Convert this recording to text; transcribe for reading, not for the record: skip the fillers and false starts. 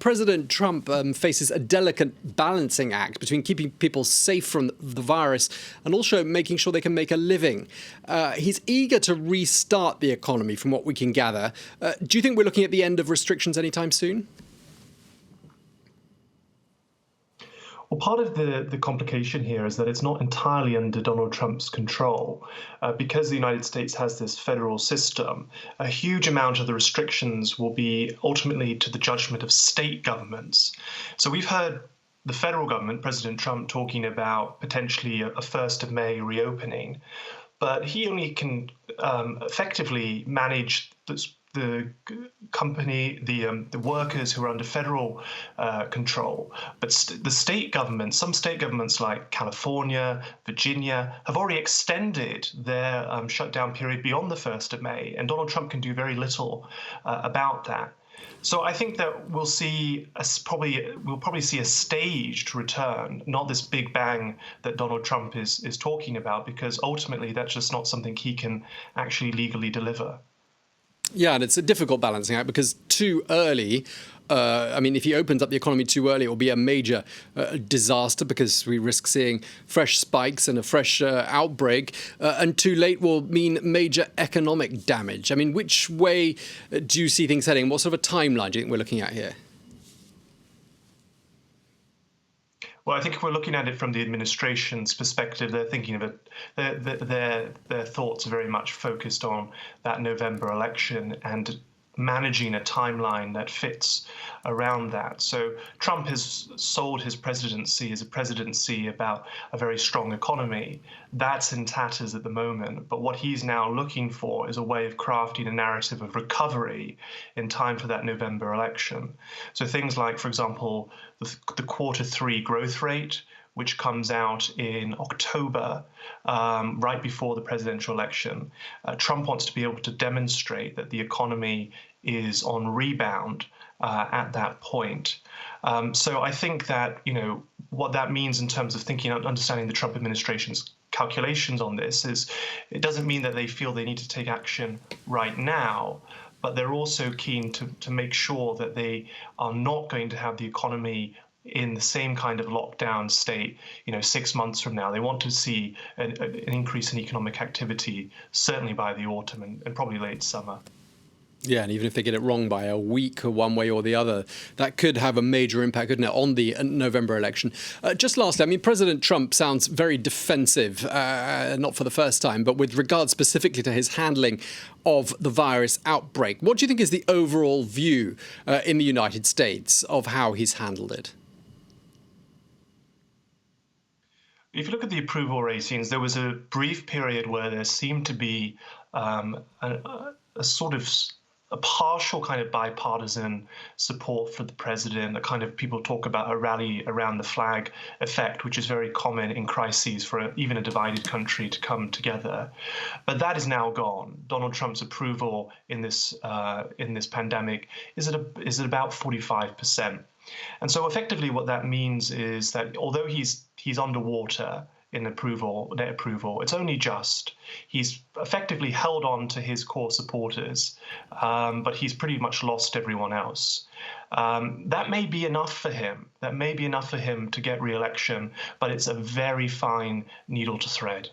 President Trump faces a delicate balancing act between keeping people safe from the virus and also making sure they can make a living. He's eager to restart the economy, from what we can gather. Do you think we're looking at the end of restrictions anytime soon? Well, part of the complication here is that it's not entirely under Donald Trump's control. Because the United States has this federal system, a huge amount of the restrictions will be ultimately to the judgment of state governments. So we've heard the federal government, President Trump, talking about potentially a 1st of May reopening, but he only can effectively manage the company, the workers who are under federal control. But the state governments, some state governments like California, Virginia, have already extended their shutdown period beyond the 1st of May, and Donald Trump can do very little about that. So I think that we'll probably see a staged return, not this big bang that Donald Trump is talking about, because ultimately that's just not something he can actually legally deliver. Yeah, and it's a difficult balancing act because too early, if he opens up the economy too early, it will be a major disaster because we risk seeing fresh spikes and a fresh outbreak. And too late will mean major economic damage. I mean, which way do you see things heading? What sort of a timeline do you think we're looking at here? Well, I think if we're looking at it from the administration's perspective, they're thinking of it. Their thoughts are very much focused on that November election and managing a timeline that fits around that. So Trump has sold his presidency as a presidency about a very strong economy. That's in tatters at the moment. But what he's now looking for is a way of crafting a narrative of recovery in time for that November election. So things like, for example, the Q3 growth rate, which comes out in October, right before the presidential election. Trump wants to be able to demonstrate that the economy is on rebound at that point. So I think that, what that means in terms of thinking and understanding the Trump administration's calculations on this is it doesn't mean that they feel they need to take action right now, but they're also keen to make sure that they are not going to have the economy in the same kind of lockdown state, 6 months from now. They want to see an increase in economic activity, certainly by the autumn and probably late summer. Yeah, and even if they get it wrong by a week or one way or the other, that could have a major impact, couldn't it, on the November election. Just lastly, President Trump sounds very defensive, not for the first time, but with regard specifically to his handling of the virus outbreak. What do you think is the overall view in the United States of how he's handled it? If you look at the approval ratings, there was a brief period where there seemed to be a sort of a partial kind of bipartisan support for the president, a kind of people talk about a rally around the flag effect, which is very common in crises for even a divided country to come together. But that is now gone. Donald Trump's approval in this pandemic is at about 45%. And so effectively what that means is that although he's underwater in net approval, it's only just. He's effectively held on to his core supporters, but he's pretty much lost everyone else. That may be enough for him. That may be enough for him to get re-election, but it's a very fine needle to thread.